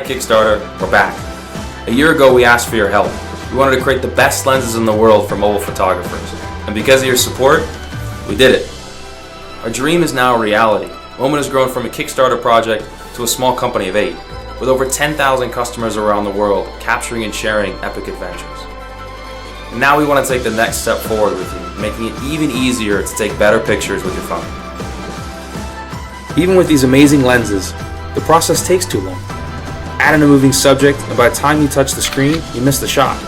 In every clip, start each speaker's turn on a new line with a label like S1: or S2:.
S1: Kickstarter, we're back. A year ago we asked for your help. We wanted to create the best lenses in the world for mobile photographers. And because of your support, we did it. Our dream is now a reality. Moment has grown from a Kickstarter project to a small company of 8, with over 10,000 customers around the world capturing and sharing epic adventures. And now we want to take the next step forward with you, making it even easier to take better pictures with your phone. Even with these amazing lenses, the process takes too long. Add in a moving subject, and by the time you touch the screen, you miss the shot.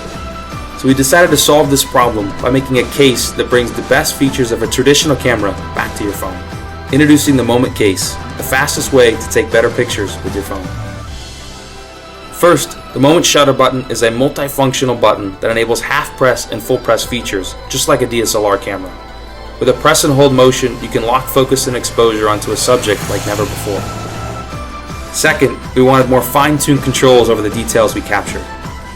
S1: So we decided to solve this problem by making a case that brings the best features of a traditional camera back to your phone. Introducing the Moment Case, the fastest way to take better pictures with your phone. First, the Moment Shutter button is a multifunctional button that enables half press and full press features, just like a DSLR camera. With a press and hold motion, you can lock focus and exposure onto a subject like never before. Second, we wanted more fine-tuned controls over the details we capture.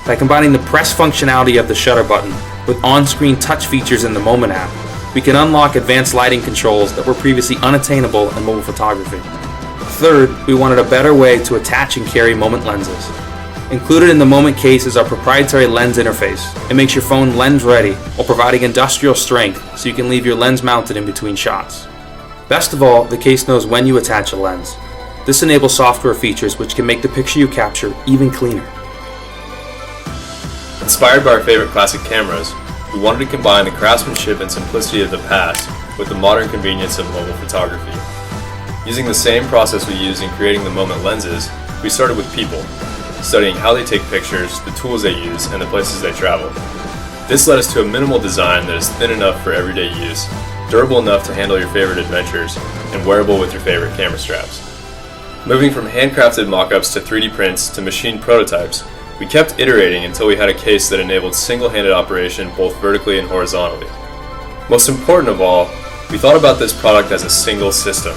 S1: By combining the press functionality of the shutter button with on-screen touch features in the Moment app, we can unlock advanced lighting controls that were previously unattainable in mobile photography. Third, we wanted a better way to attach and carry Moment lenses. Included in the Moment Case is our proprietary lens interface. It makes your phone lens ready while providing industrial strength so you can leave your lens mounted in between shots. Best of all, the case knows when you attach a lens. This enables software features which can make the picture you capture even cleaner.
S2: Inspired by our favorite classic cameras, we wanted to combine the craftsmanship and simplicity of the past with the modern convenience of mobile photography. Using the same process we used in creating the Moment lenses, we started with people, studying how they take pictures, the tools they use, and the places they travel. This led us to a minimal design that is thin enough for everyday use, durable enough to handle your favorite adventures, and wearable with your favorite camera straps. Moving from handcrafted mock-ups to 3D prints to machined prototypes, we kept iterating until we had a case that enabled single-handed operation both vertically and horizontally. Most important of all, we thought about this product as a single system: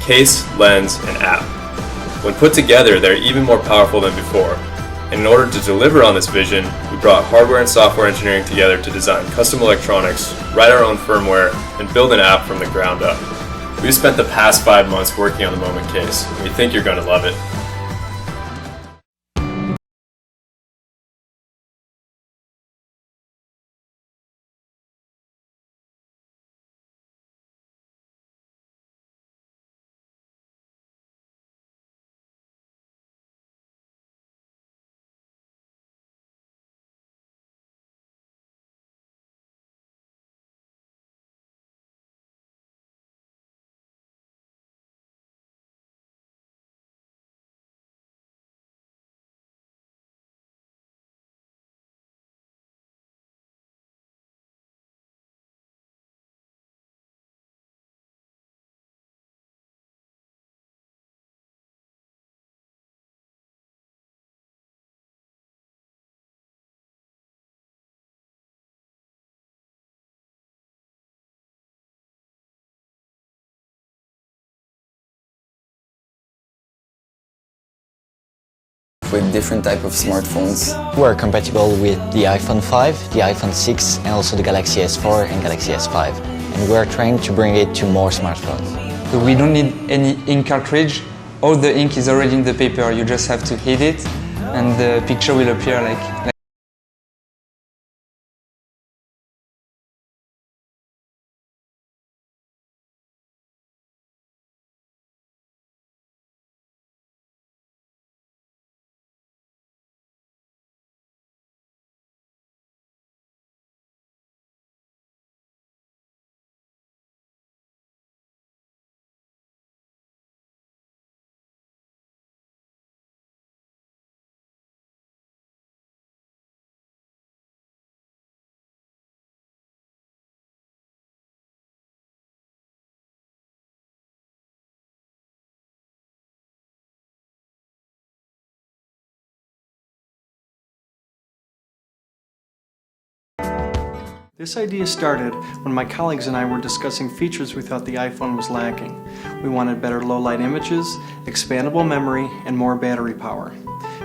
S2: case, lens, and app. When put together, they're even more powerful than before. And in order to deliver on this vision, we brought hardware and software engineering together to design custom electronics, write our own firmware, and build an app from the ground up. We've spent the past 5 months working on the Moment Case, and we think you're going to love it.
S3: With different type of smartphones.
S4: We're compatible with the iPhone 5, the iPhone 6, and also the Galaxy S4 and Galaxy S5. And we're trying to bring it to more smartphones.
S5: So we don't need any ink cartridge. All the ink is already in the paper. You just have to hit it, and the picture will appear like
S6: This idea started when my colleagues and I were discussing features we thought the iPhone was lacking. We wanted better low-light images, expandable memory, and more battery power.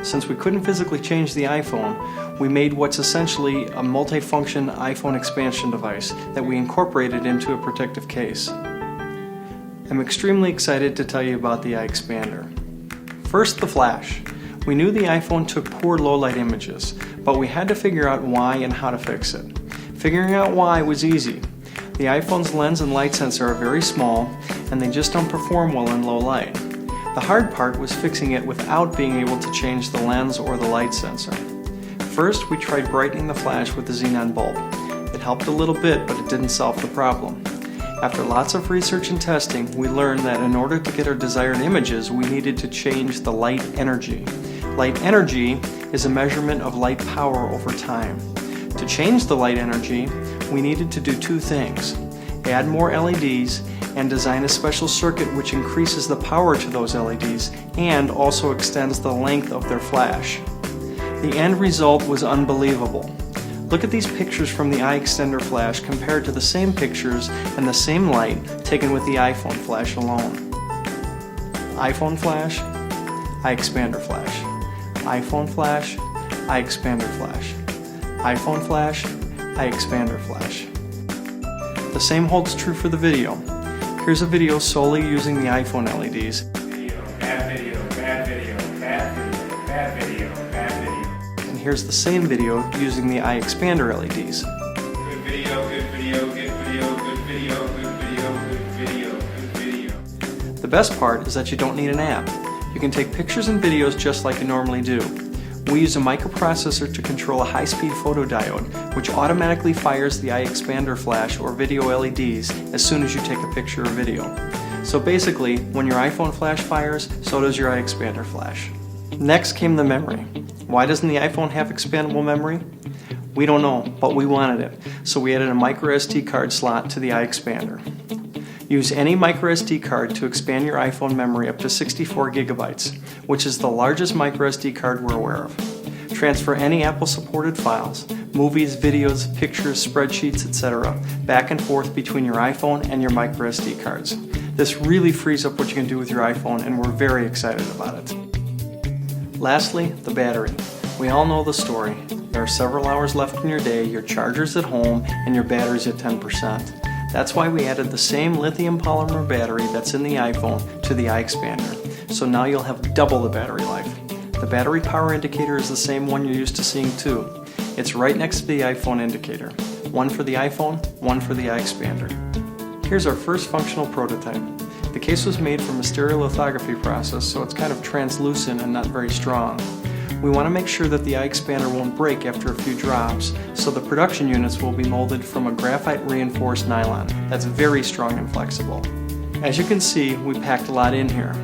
S6: Since we couldn't physically change the iPhone, we made what's essentially a multi-function iPhone expansion device that we incorporated into a protective case. I'm extremely excited to tell you about the iExpander. First, the flash. We knew the iPhone took poor low-light images, but we had to figure out why and how to fix it. Figuring out why was easy. The iPhone's lens and light sensor are very small, and they just don't perform well in low light. The hard part was fixing it without being able to change the lens or the light sensor. First, we tried brightening the flash with the xenon bulb. It helped a little bit, but it didn't solve the problem. After lots of research and testing, we learned that in order to get our desired images, we needed to change the light energy. Light energy is a measurement of light power over time. To change the light energy, we needed to do two things: add more LEDs and design a special circuit which increases the power to those LEDs and also extends the length of their flash. The end result was unbelievable. Look at these pictures from the iExpander flash compared to the same pictures and the same light taken with the iPhone flash alone. iPhone flash, iExpander flash. iPhone flash, iExpander flash. iPhone flash, iExpander flash. The same holds true for the video. Here's a video solely using the iPhone LEDs.
S7: Video, bad video, bad video, bad video, bad video, bad video.
S6: And here's the same video using the iExpander LEDs.
S7: Good video, good video, good video, good video, good video, good video, good video.
S6: The best part is that you don't need an app. You can take pictures and videos just like you normally do. We use a microprocessor to control a high-speed photodiode, which automatically fires the iExpander flash or video LEDs as soon as you take a picture or video. So basically, when your iPhone flash fires, so does your iExpander flash. Next came the memory. Why doesn't the iPhone have expandable memory? We don't know, but we wanted it, so we added a microSD card slot to the iExpander. Use any microSD card to expand your iPhone memory up to 64 gigabytes, which is the largest microSD card we're aware of. Transfer any Apple-supported files, movies, videos, pictures, spreadsheets, etc., back and forth between your iPhone and your microSD cards. This really frees up what you can do with your iPhone, and we're very excited about it. Lastly, the battery. We all know the story. There are several hours left in your day, your charger's at home, and your battery's at 10%. That's why we added the same lithium polymer battery that's in the iPhone to the iExpander. So now you'll have double the battery life. The battery power indicator is the same one you're used to seeing too. It's right next to the iPhone indicator. One for the iPhone, one for the iExpander. Here's our first functional prototype. The case was made from a stereolithography process, so it's kind of translucent and not very strong. We want to make sure that the iExpander won't break after a few drops, so the production units will be molded from a graphite reinforced nylon that's very strong and flexible. As you can see, we packed a lot in here.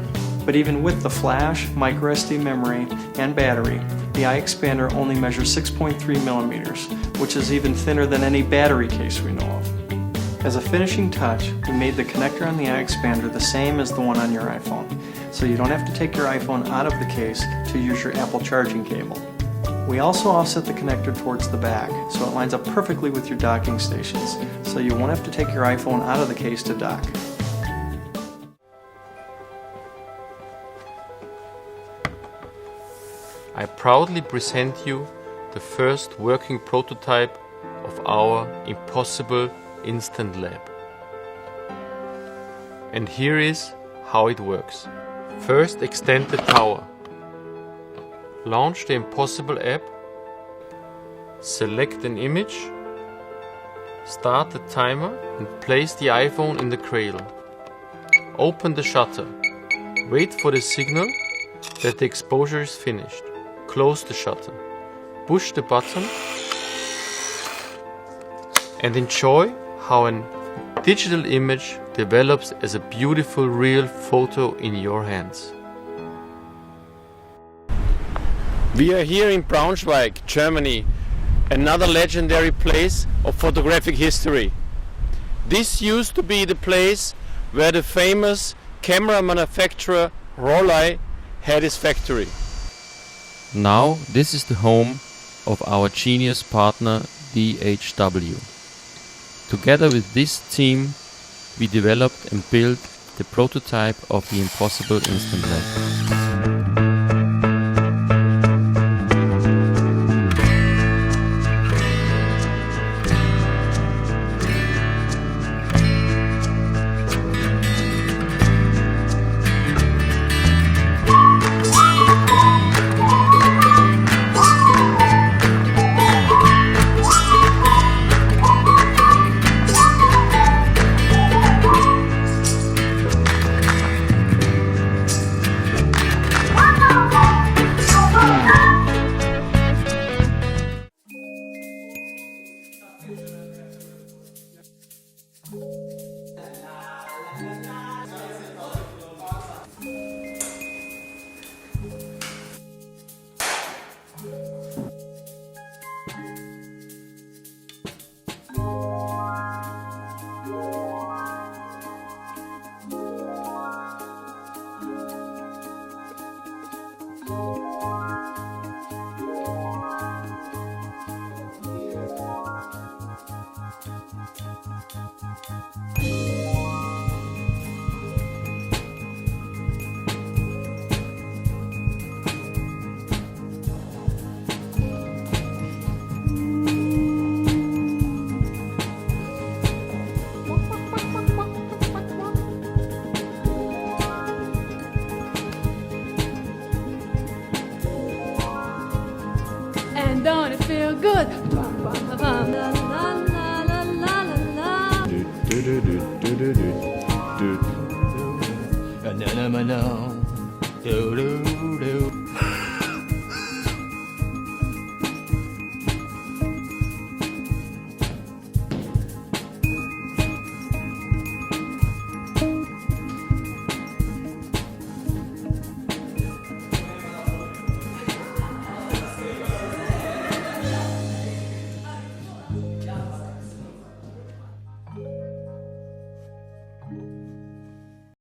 S6: But even with the flash, microSD memory, and battery, the iExpander only measures 6.3 millimeters, which is even thinner than any battery case we know of. As a finishing touch, we made the connector on the iExpander the same as the one on your iPhone, so you don't have to take your iPhone out of the case to use your Apple charging cable. We also offset the connector towards the back, so it lines up perfectly with your docking stations, so you won't have to take your iPhone out of the case to dock.
S8: I proudly present you the first working prototype of our Impossible Instant Lab. And here is how it works. First, extend the tower. Launch the Impossible app. Select an image. Start the timer and place the iPhone in the cradle. Open the shutter. Wait for the signal that the exposure is finished. Close the shutter. Push the button and enjoy how a digital image develops as a beautiful real photo in your hands.
S9: We are here in Braunschweig, Germany, another legendary place of photographic history. This used to be the place where the famous camera manufacturer Rollei had his factory.
S8: Now this is the home of our genius partner DHW. Together with this team we developed and built the prototype of the Impossible Instant Lab.
S10: good.
S11: No.